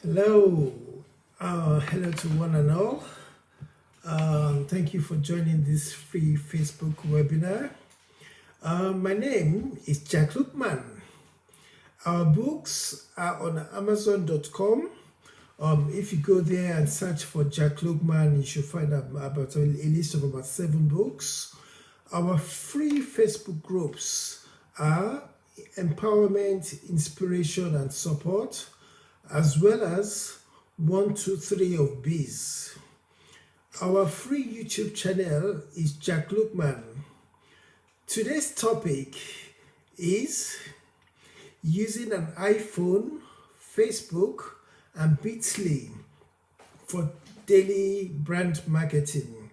Hello, hello to one and all. Thank you for joining this free Facebook webinar. My name is Jack Lookman. Our books are on Amazon.com. If you go there and search for Jack Lookman, you should find about a list of about 7 books. Our free Facebook groups are empowerment, inspiration, and support, as well as 1, 2, 3 of Bees. Our free YouTube channel is Jack Lookman. Today's topic is using an iPhone, Facebook, and Bitly for daily brand marketing.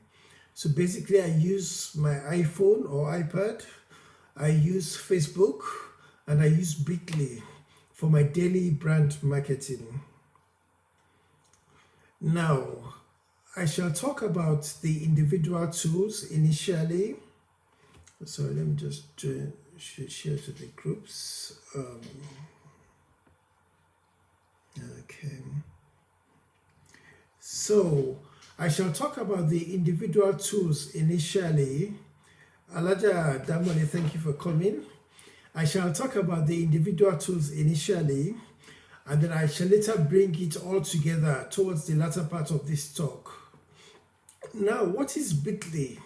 So basically, I use my iPhone or iPad, I use Facebook, and I use Bitly for my daily brand marketing. Now, I shall talk about the individual tools initially. So let me just share to the groups. Okay. So I shall talk about the individual tools initially. Alaja Damone, thank you for coming. I shall talk about the individual tools initially, and then I shall later bring it all together towards the latter part of this talk. Now, what is Bitly?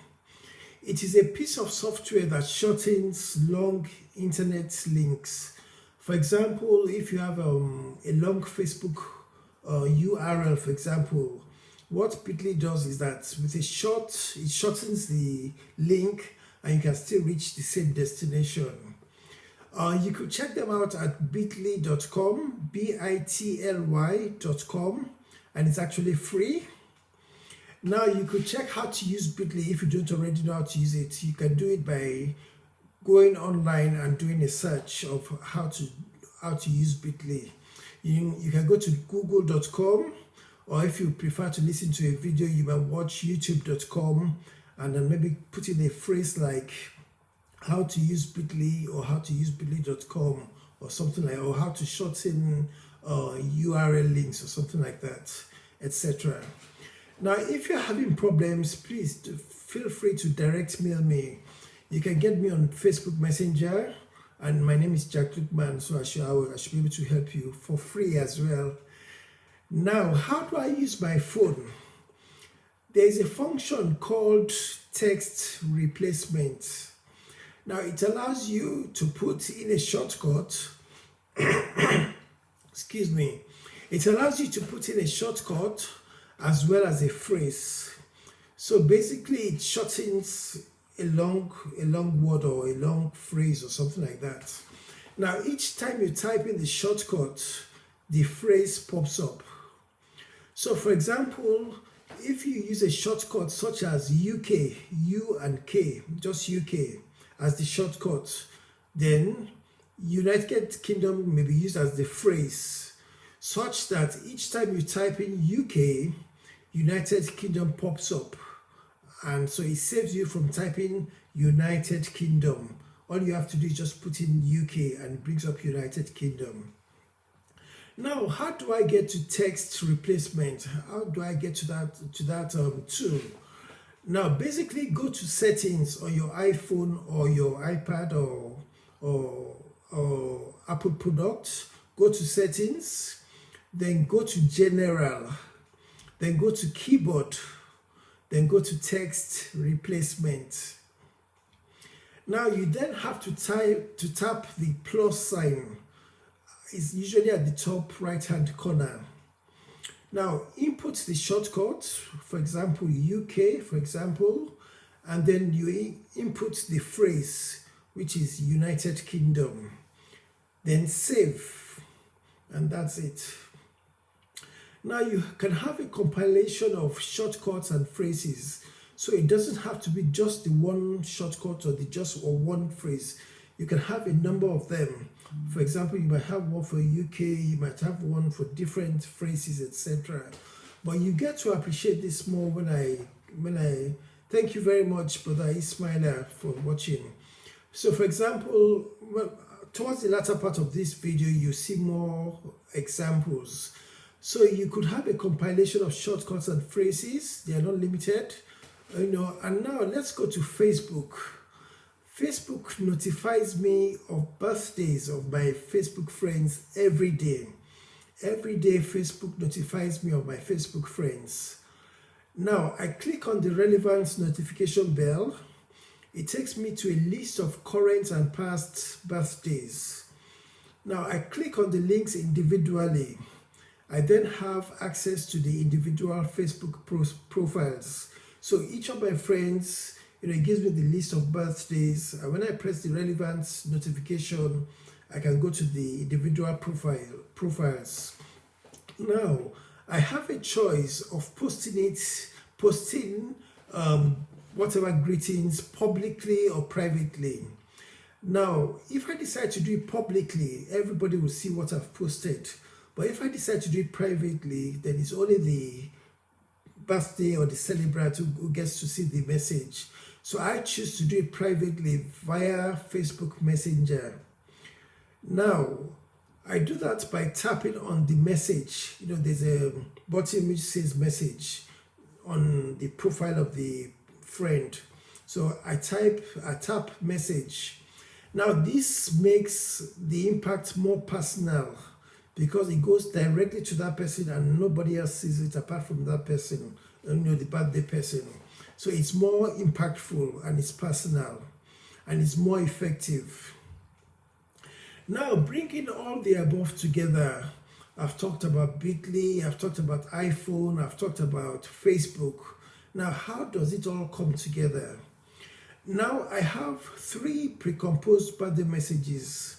It is a piece of software that shortens long internet links. For example, if you have a long Facebook URL, for example, what Bitly does is that with a short, it shortens the link and you can still reach the same destination. You could check them out at bitly.com, bitly.com, and it's actually free. Now you could check how to use Bitly if you don't already know how to use it. You can do it by going online and doing a search of how to use Bitly. You can go to google.com, or if you prefer to listen to a video, you might watch youtube.com and then maybe put in a phrase like how to use Bitly or how to use bitly.com or something like, or how to shorten URL links or something like that, etc. Now, if you're having problems, please feel free to direct mail me. You can get me on Facebook Messenger, and my name is Jack Lookman, so I should be able to help you for free as well. Now, how do I use my phone? There is a function called text replacement. Now, it allows you to put in a shortcut, excuse me, it allows you to put in a shortcut as well as a phrase. So basically, it shortens a long word or a long phrase or something like that. Now, each time you type in the shortcut, the phrase pops up. So for example, if you use a shortcut such as UK, U and K, just UK, as the shortcut, then United Kingdom may be used as the phrase, such that each time you type in UK, United Kingdom pops up, and so it saves you from typing United Kingdom. All you have to do is just put in UK and it brings up United Kingdom. Now, how do I get to text replacement? How do I get to that tool? Now, basically, go to settings on your iPhone or your iPad or Apple product. Go to settings, then go to general, then go to keyboard, then go to text replacement. Now, you then have to tap the plus sign. It's usually at the top right hand corner. Now, input the shortcut, for example, UK, for example, and then you input the phrase, which is United Kingdom. Then save, and that's it. Now, you can have a compilation of shortcuts and phrases, so it doesn't have to be just the one shortcut or or one phrase. You can have a number of them. For example, you might have one for UK, you might have one for different phrases, etc. But you get to appreciate this more when I thank you very much, Brother Ismaila, for watching. So for example, towards the latter part of this video, you see more examples. So you could have a compilation of shortcuts and phrases. They are not limited. And now let's go to Facebook. Facebook notifies me of birthdays of my Facebook friends every day. Every day Facebook notifies me of my Facebook friends. Now I click on the relevant notification bell. It takes me to a list of current and past birthdays. Now I click on the links individually. I then have access to the individual Facebook profiles. So each of my friends, it gives me the list of birthdays. And when I press the relevant notification, I can go to the individual profiles. Now, I have a choice of posting whatever greetings publicly or privately. Now, if I decide to do it publicly, everybody will see what I've posted. But if I decide to do it privately, then it's only the birthday or the celebrant who gets to see the message. So I choose to do it privately via Facebook Messenger. Now, I do that by tapping on the message. There's a button which says message on the profile of the friend. So I tap message. Now this makes the impact more personal because it goes directly to that person and nobody else sees it apart from that person, the birthday person. So it's more impactful and it's personal and it's more effective. Now, bringing all the above together, I've talked about Bitly, I've talked about iPhone, I've talked about Facebook. Now, how does it all come together? Now, I have 3 pre-composed birthday messages.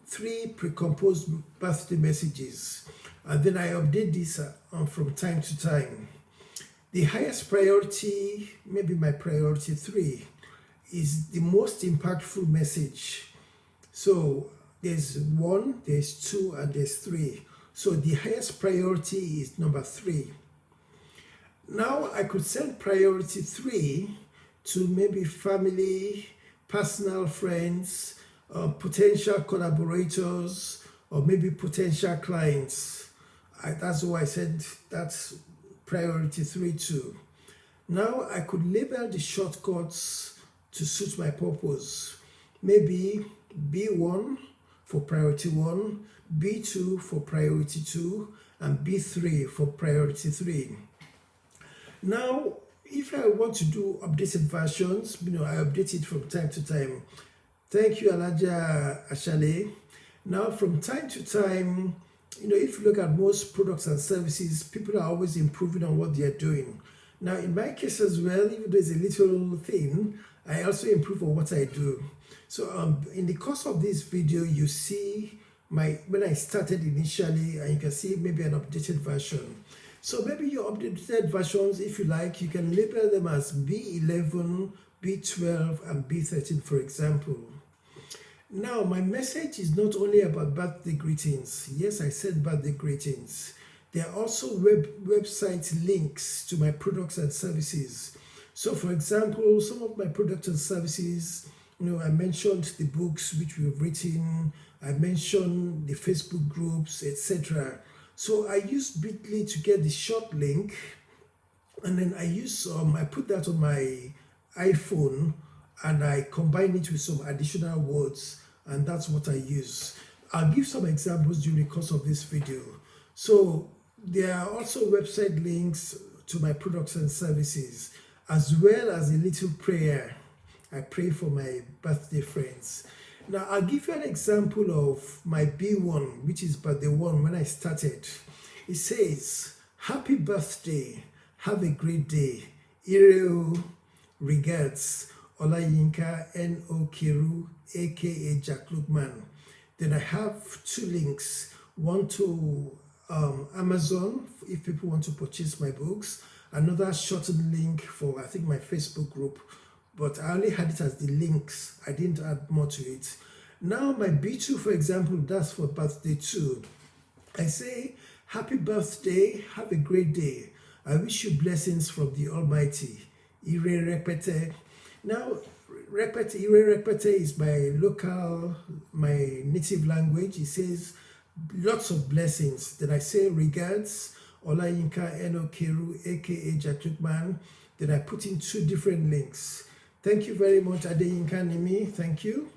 3 pre-composed birthday messages. And then I update this from time to time. The highest priority, maybe my priority 3, is the most impactful message. So there's 1, there's 2, and there's 3. So the highest priority is number 3. Now I could send priority 3 to maybe family, personal friends, potential collaborators, or maybe potential clients. That's why I said that's priority 3 to. Now I could label the shortcuts to suit my purpose. Maybe B1 for priority 1, B2 for priority 2, and B3 for priority 3. Now, if I want to do updated versions, I update it from time to time. Thank you, Alaja Ashale. Now, from time to time, if you look at most products and services, people are always improving on what they are doing. Now, in my case as well, if there's a little thing, I also improve on what I do. So in the course of this video, you see when I started initially, and you can see maybe an updated version. So maybe your updated versions, if you like, you can label them as B11, B12, and B13, for example. Now, my message is not only about birthday greetings. Yes, I said birthday greetings. There are also website links to my products and services. So, for example, some of my products and services, I mentioned the books which we've written, I mentioned the Facebook groups, etc. So I use Bitly to get the short link, and then I put that on my iPhone, and I combine it with some additional words, and that's what I use. I'll give some examples during the course of this video. So there are also website links to my products and services, as well as a little prayer. I pray for my birthday friends. Now, I'll give you an example of my B1, which is birthday 1 when I started. It says, "Happy birthday, have a great day. Carew, regards, Olayinka, Carew, a.k.a. Lookman." Then I have 2 links, one to Amazon, if people want to purchase my books, another shortened link for, I think, my Facebook group. But I only had it as the links. I didn't add more to it. Now my B2, for example, that's for birthday 2. I say, "Happy birthday, have a great day. I wish you blessings from the Almighty. Ire repete." Now, ire repete is my native language. It says, lots of blessings. Then I say regards, Olayinka, Carew, a.k.a. Lookman. Then I put in 2 different links. Thank you very much, Adeyinka Nimi. Thank you.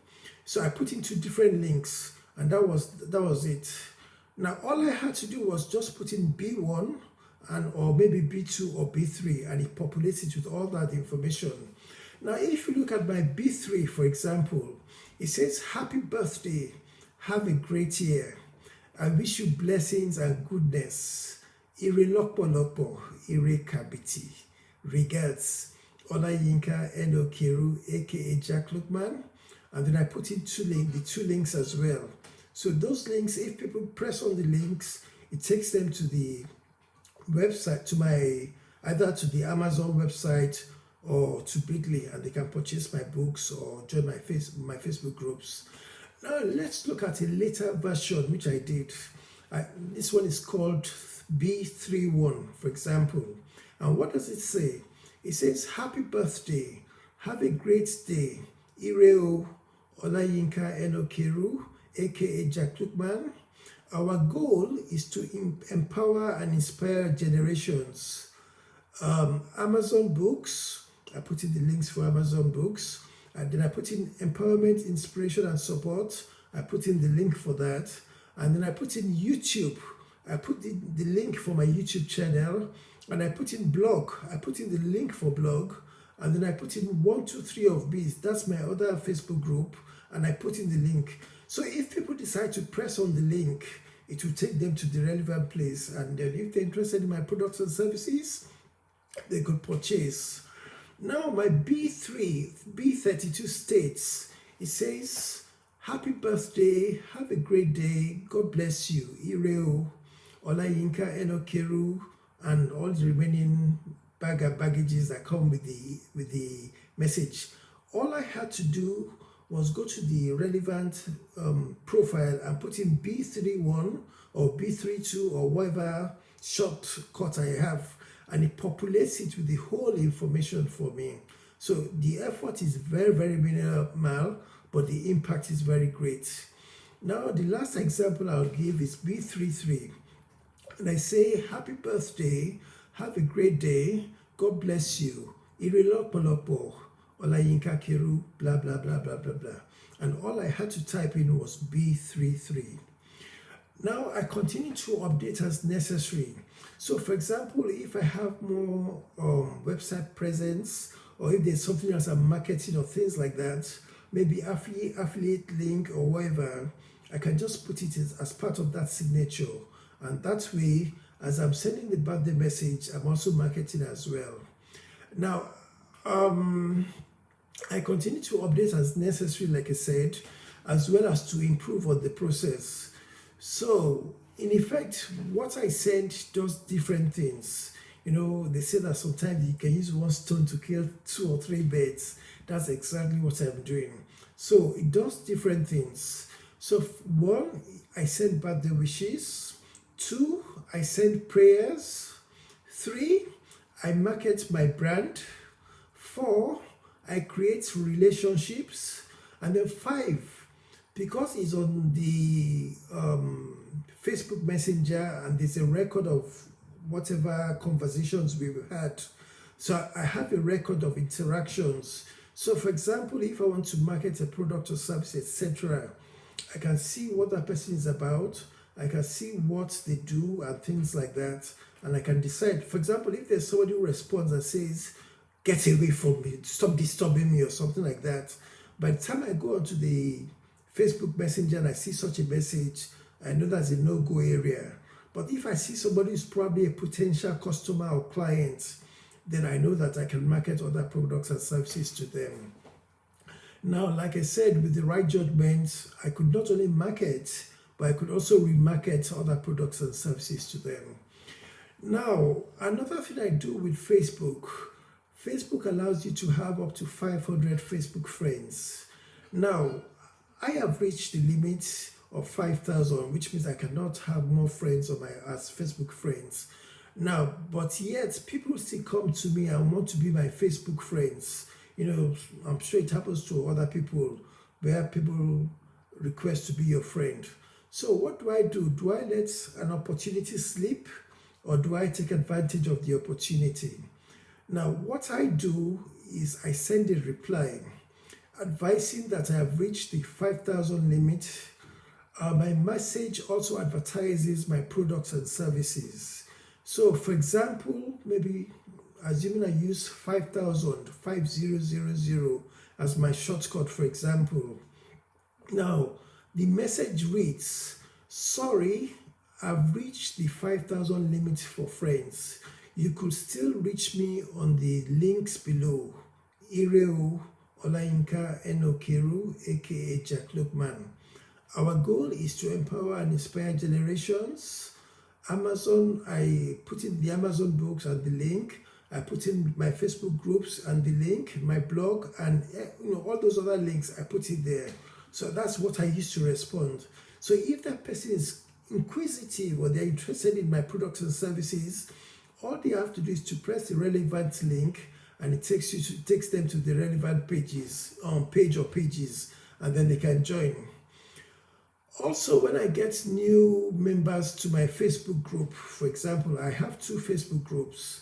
So I put in 2 different links, and that was it. Now all I had to do was just put in B1 and or maybe B2 or B3, and it populates it with all that information. Now if you look at my B3, for example, it says happy birthday, have a great year. I wish you blessings and goodness. Ire lopolopo, ire kabiti. Regards, Olayinka, Carew, a.k.a. Lookman. And then I put in the 2 links as well. So those links, if people press on the links, it takes them to the website, to either to the Amazon website or to Bitly, and they can purchase my books or join my Facebook groups. Now let's look at a later version which I did. This one is called B31, for example. And what does it say? It says, happy birthday, have a great day. Ireo, Olayinka, Carew, a.k.a. Lookman. Our goal is to empower and inspire generations. Amazon books, I put in the links for Amazon books, and then I put in empowerment, inspiration, and support. I put in the link for that, and then I put in YouTube. I put the link for my YouTube channel, and I put in blog. I put in the link for blog, and then I put in 1, 2, 3 of B's. That's my other Facebook group, and I put in the link. So if people decide to press on the link, it will take them to the relevant place, and then if they're interested in my products and services, they could purchase. Now my B32 states, it says, happy birthday, have a great day, God bless you, Ireo, Olayinka, Carew, and all the remaining baggages that come with the message. All I had to do was go to the relevant profile and put in B31 or B32 or whatever shortcut I have, and it populates it with the whole information for me. So the effort is very, very minimal, but the impact is very great. Now the last example I'll give is B33. And I say, happy birthday, have a great day, God bless you, Irilopolopo, Olayinka, Carew, blah, blah, blah, blah, blah, blah. And all I had to type in was B33. Now I continue to update as necessary. So for example, if I have more website presence, or if there's something else I'm marketing or things like that, maybe affiliate link or whatever, I can just put it as part of that signature. And that way, as I'm sending the birthday message, I'm also marketing as well. Now, I continue to update as necessary, like I said, as well as to improve on the process. So, in effect, what I send does different things. You know, they say that sometimes you can use 1 stone to kill 2 or 3 birds. That's exactly what I'm doing. So, it does different things. So, 1, I send birthday wishes. 2, I send prayers. 3, I market my brand. 4, I create relationships. And then 5, because it's on the Facebook Messenger and there's a record of whatever conversations we've had. So I have a record of interactions. So for example, if I want to market a product or service, etc., I can see what that person is about. I can see what they do and things like that. And I can decide, for example, if there's somebody who responds and says, get away from me, stop disturbing me or something like that. By the time I go onto the Facebook Messenger and I see such a message, I know that's a no-go area. But if I see somebody who's probably a potential customer or client, then I know that I can market other products and services to them. Now, like I said, with the right judgment, I could not only market, but I could also remarket other products and services to them. Now, another thing I do with Facebook, Facebook allows you to have up to 500 Facebook friends. Now, I have reached the limit of 5,000, which means I cannot have more friends on as Facebook friends. Now, but yet people still come to me and want to be my Facebook friends. You know, I'm sure it happens to other people where people request to be your friend. So what do I do? Do I let an opportunity slip, or do I take advantage of the opportunity? Now, what I do is I send a reply advising that I have reached the 5,000 limit. My message also advertises my products and services. So, for example, maybe assuming I use 5,000, 5000 as my shortcut, for example. Now, the message reads, sorry, I've reached the 5,000 limit for friends. You could still reach me on the links below. Carew, Olayinka, Carew, a.k.a. Lookman. Our goal is to empower and inspire generations. Amazon, I put in the Amazon books and the link. I put in my Facebook groups and the link, my blog, and all those other links, I put it there. So that's what I use to respond. So if that person is inquisitive or they're interested in my products and services, all they have to do is to press the relevant link, and it takes them to the relevant pages, page or pages, and then they can join. Also, when I get new members to my Facebook group, for example, I have 2 Facebook groups.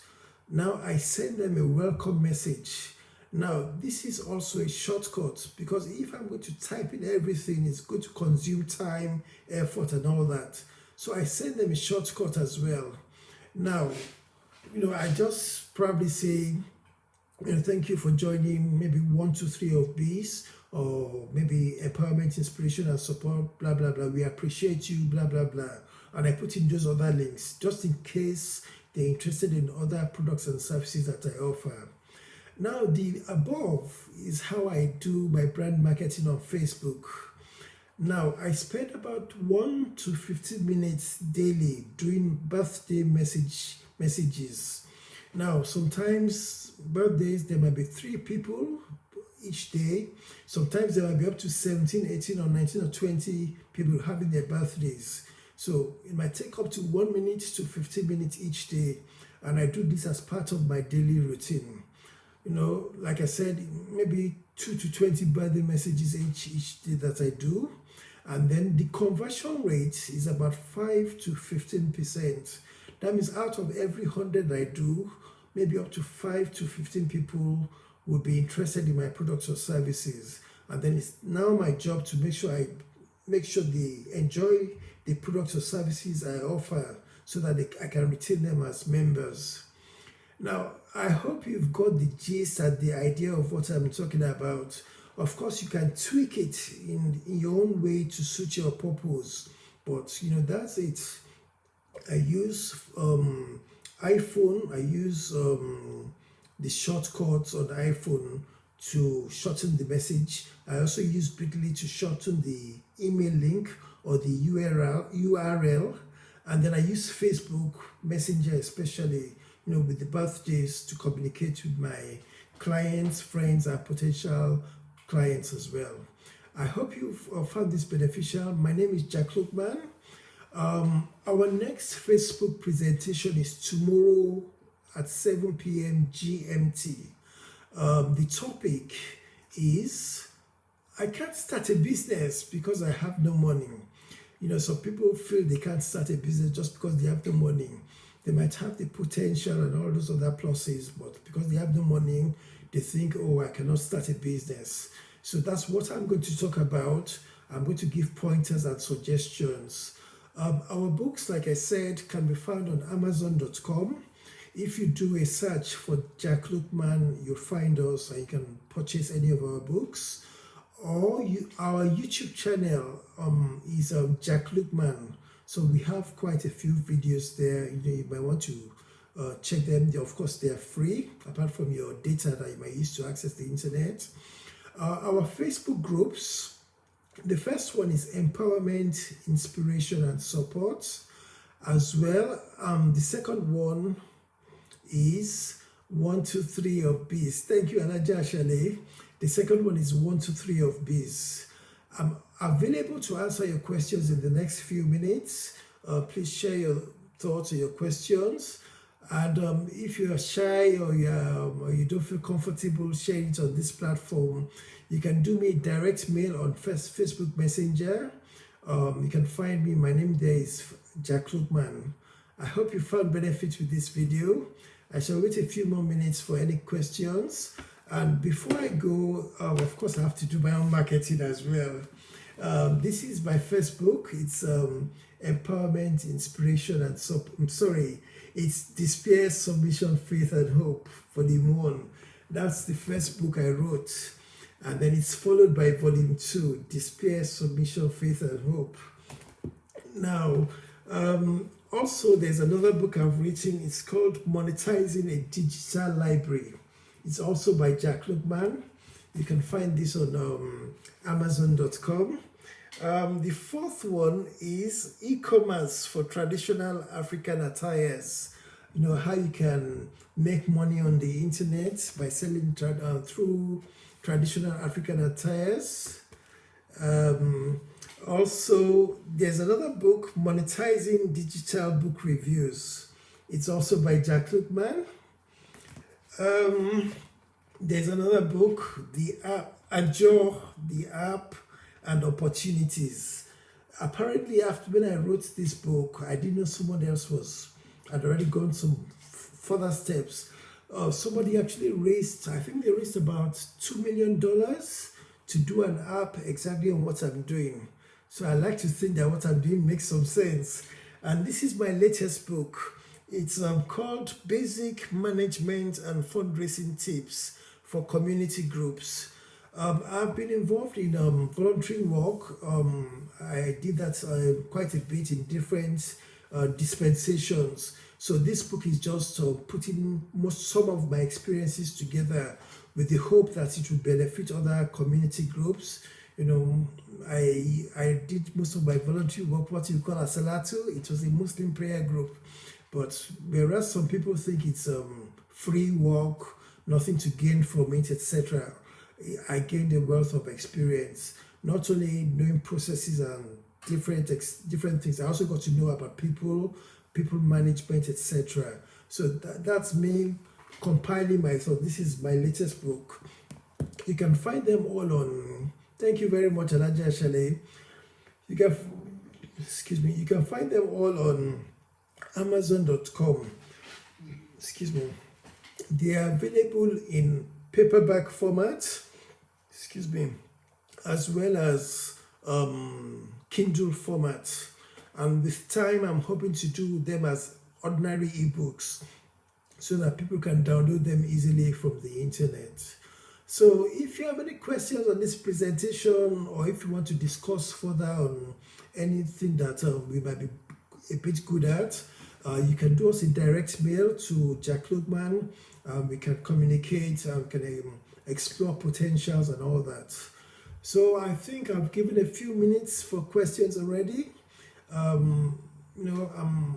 Now I send them a welcome message. Now, this is also a shortcut, because if I'm going to type in everything, it's going to consume time, effort, and all that. So I send them a shortcut as well. Now, I just probably say, thank you for joining maybe 1, 2, 3 of these, or maybe empowerment, inspiration, and support, blah, blah, blah. We appreciate you, blah, blah, blah. And I put in those other links, just in case they're interested in other products and services that I offer. Now, the above is how I do my brand marketing on Facebook. Now, I spend about 1 to 15 minutes daily doing birthday messages. Now, sometimes birthdays, there might be 3 people each day. Sometimes there might be up to 17, 18, or 19, or 20 people having their birthdays. So it might take up to 1 minute to 15 minutes each day. And I do this as part of my daily routine. Like I said, maybe 2 to 20 birthday messages each day that I do. And then the conversion rate is about 5 to 15%. That means out of every 100 I do, maybe up to 5 to 15 people would be interested in my products or services. And then it's now my job to make sure they enjoy the products or services I offer, so that I can retain them as members. Now, I hope you've got the gist and the idea of what I'm talking about. Of course, you can tweak it in your own way to suit your purpose, but that's it. I use iPhone. I use the shortcuts on the iPhone to shorten the message. I also use Bitly to shorten the email link or the URL. And then I use Facebook Messenger, especially with the birthdays, to communicate with my clients, friends, and potential clients as well. I hope you've found this beneficial. My name is Lookman. Our next Facebook presentation is tomorrow at 7 p.m. GMT. The topic is, I can't start a business because I have no money. Some people feel they can't start a business just because they have no money. They might have the potential and all those other pluses, but because they have no money, they think, oh, I cannot start a business. So that's what I'm going to talk about. I'm going to give pointers and suggestions. Our books, like I said, can be found on Amazon.com. If you do a search for Lookman, you'll find us and you can purchase any of our books. Or our YouTube channel is Lookman. So we have quite a few videos there. You might want to check them. Of course, they are free, apart from your data that you might use to access the internet. Our Facebook groups, the first one is Empowerment, Inspiration, and Support. As well, the second one is 1, 2, 3 of Bees. Thank you, Anaja Ashale. The second one is 1, 2, 3 of Bees. I'm available to answer your questions in the next few minutes. Please share your thoughts or your questions. And if you are shy or you don't feel comfortable sharing it on this platform, you can do me a direct mail on Facebook Messenger. You can find me. My name there is Lookman. I hope you found benefit with this video. I shall wait a few more minutes for any questions. And before I go, of course, I have to do my own marketing as well. This is my Facebook. It's Empowerment, Inspiration, and it's Despair, Submission, Faith, and Hope, Volume 1. That's the first book I wrote. And then it's followed by Volume 2, Despair, Submission, Faith, and Hope. Now, also there's another book I've written. It's called Monetizing a Digital Library. It's also by Lookman. You can find this on Amazon.com. The fourth one is e-commerce for traditional African attires. You know, how you can make money on the internet by selling through traditional African attires. Also, there's another book, Monetizing Digital Book Reviews. It's also by Lookman. There's another book, the app and opportunities. Apparently, after when I wrote this book, I didn't know someone else had already gone some further steps. Somebody actually raised, I think they raised about $2 million to do an app exactly on what I'm doing. So I like to think that what I'm doing makes some sense. And this is my latest book. It's called Basic Management and Fundraising Tips for Community Groups. I've been involved in volunteering work. I did that quite a bit in different dispensations. So this book is just putting some of my experiences together with the hope that it will benefit other community groups. You know, I did most of my volunteer work, what you call a salatu. It was a Muslim prayer group. But whereas some people think it's free work, nothing to gain from it, etc., I gained a wealth of experience, not only knowing processes and different things. I also got to know about people management, etc. So that's me compiling my thought. This is my latest book. You can find them all on. Thank you very much, Anaja Shale. You can find them all on Amazon.com. They are available in paperback format, as well as Kindle format. And with time, I'm hoping to do them as ordinary ebooks so that people can download them easily from the internet. So if you have any questions on this presentation, or if you want to discuss further on anything that we might be a bit good at, you can do us a direct mail to Lookman. We can communicate, we can explore potentials and all that. So I think I've given a few minutes for questions already. I'm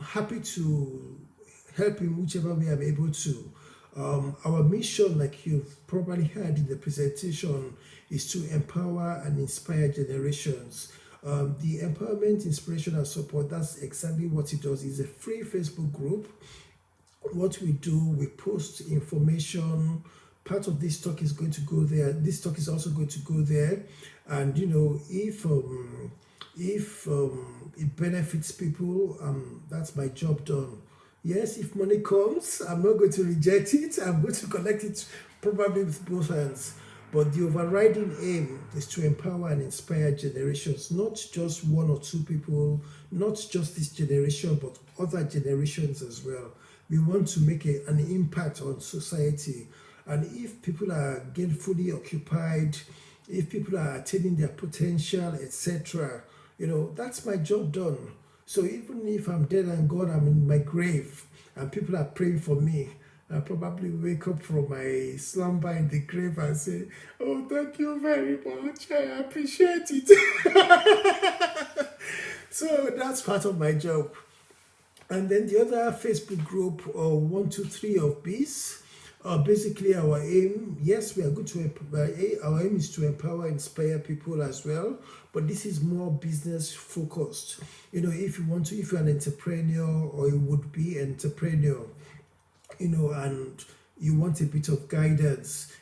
happy to help in whichever way I'm able to. Our mission, like you've probably heard in the presentation, is to empower and inspire generations. The Empowerment, Inspiration, and Support, that's exactly what it does. It's a free Facebook group. What we do, we post information. Part of this talk is going to go there. This talk is also going to go there. And, if it benefits people, that's my job done. Yes, if money comes, I'm not going to reject it. I'm going to collect it probably with both hands. But the overriding aim is to empower and inspire generations, not just one or two people, not just this generation, but other generations as well. We want to make an impact on society. And if people are gainfully occupied, if people are attaining their potential, etc., that's my job done. So even if I'm dead and gone, I'm in my grave, and people are praying for me, I probably wake up from my slumber in the grave and say, "Oh, thank you very much. I appreciate it." So that's part of my job. And then the other Facebook group, 123 of Peace. Basically, our aim, yes, we are good to our aim is to empower, inspire people as well, but this is more business focused. If you're an entrepreneur or you would be an entrepreneur, and you want a bit of guidance,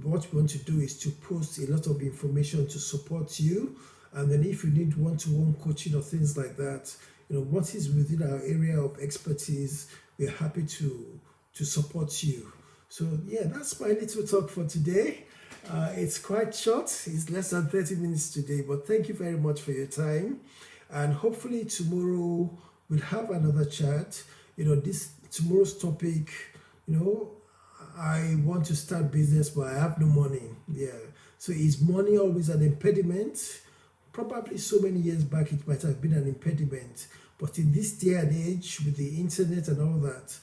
what we want to do is to post a lot of information to support you And then if you need one-to-one coaching or things like that, what is within our area of expertise, we're happy to support you. So yeah, that's my little talk for today. It's quite short. It's less than 30 minutes today, but thank you very much for your time. And hopefully tomorrow we'll have another chat. This tomorrow's topic, I want to start business, but I have no money. Yeah. So is money always an impediment? Probably so many years back it might have been an impediment. But in this day and age, with the internet and all that,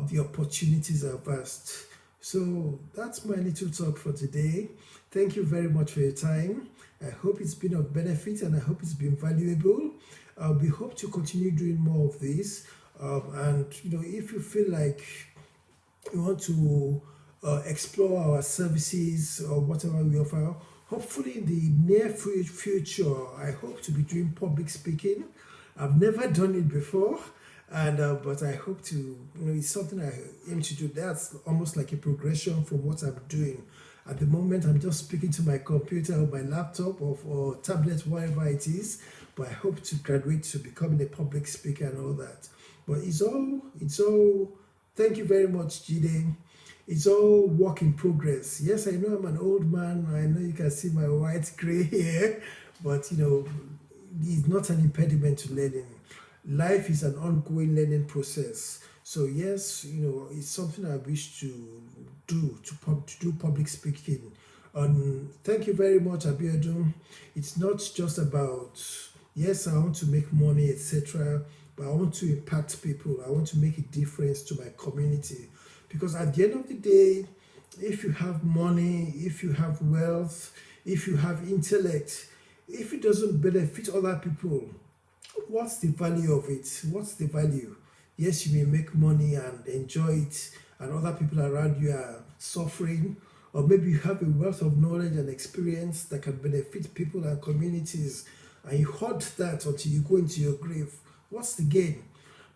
the opportunities are vast. So that's my little talk for today. Thank you very much for your time. I hope it's been of benefit and I hope it's been valuable. We hope to continue doing more of this. And if you feel like you want to explore our services or whatever we offer, hopefully in the near future, I hope to be doing public speaking. I've never done it before, and but I hope to, it's something I aim to do. That's almost like a progression from what I'm doing. At the moment, I'm just speaking to my computer or my laptop or tablet, whatever it is, but I hope to graduate to becoming a public speaker and all that. But it's all, thank you very much, Jide. It's all work in progress. Yes, I know I'm an old man. I know you can see my white gray hair, but it's not an impediment to learning. Life is an ongoing learning process. So yes, it's something I wish to do public speaking. Thank you very much, Abiodun. It's not just about, yes, I want to make money, etc., but I want to impact people. I want to make a difference to my community. Because at the end of the day, if you have money, if you have wealth, if you have intellect, if it doesn't benefit other people, what's the value of it? What's the value? Yes, you may make money and enjoy it, and other people around you are suffering, or maybe you have a wealth of knowledge and experience that can benefit people and communities, and you hoard that until you go into your grave. What's the gain?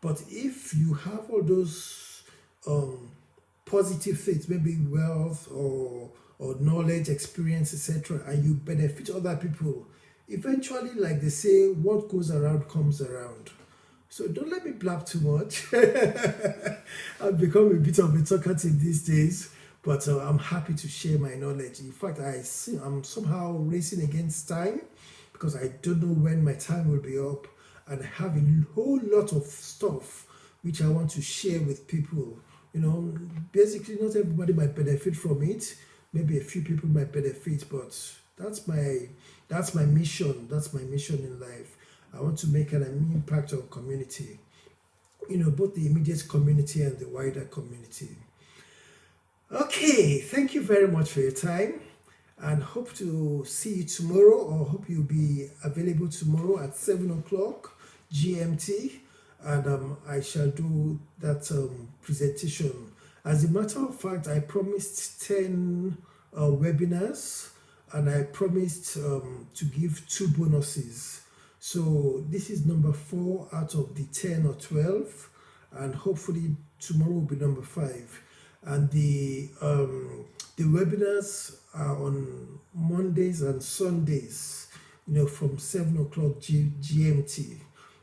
But if you have all those positive things, maybe wealth or knowledge, experience, etc., and you benefit other people, eventually, like they say, what goes around comes around. So don't let me blab too much. I've become a bit of a talkative these days, but I'm happy to share my knowledge. In fact, I'm somehow racing against time because I don't know when my time will be up, and I have a whole lot of stuff which I want to share with people. Basically not everybody might benefit from it. Maybe a few people might benefit, but that's my mission. That's my mission in life. I want to make an impact on community, both the immediate community and the wider community. Okay, thank you very much for your time, and hope to see you tomorrow, or hope you'll be available tomorrow at 7 o'clock GMT, and I shall do that presentation. As a matter of fact, I promised 10 webinars, and I promised to give 2 bonuses. So this is number 4 out of the 10 or 12, and hopefully tomorrow will be number 5. And the webinars are on Mondays and Sundays, from 7 o'clock GMT.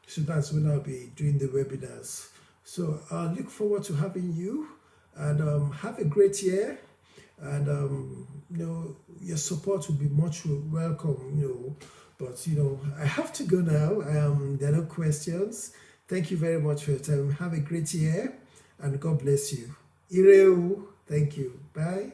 So that's when I'll be doing the webinars. So I look forward to having you, and have a great year. And your support will be much welcome. But I have to go now. There are no questions. Thank you very much for your time. Have a great year, and God bless you. Ireu. Thank you. Bye.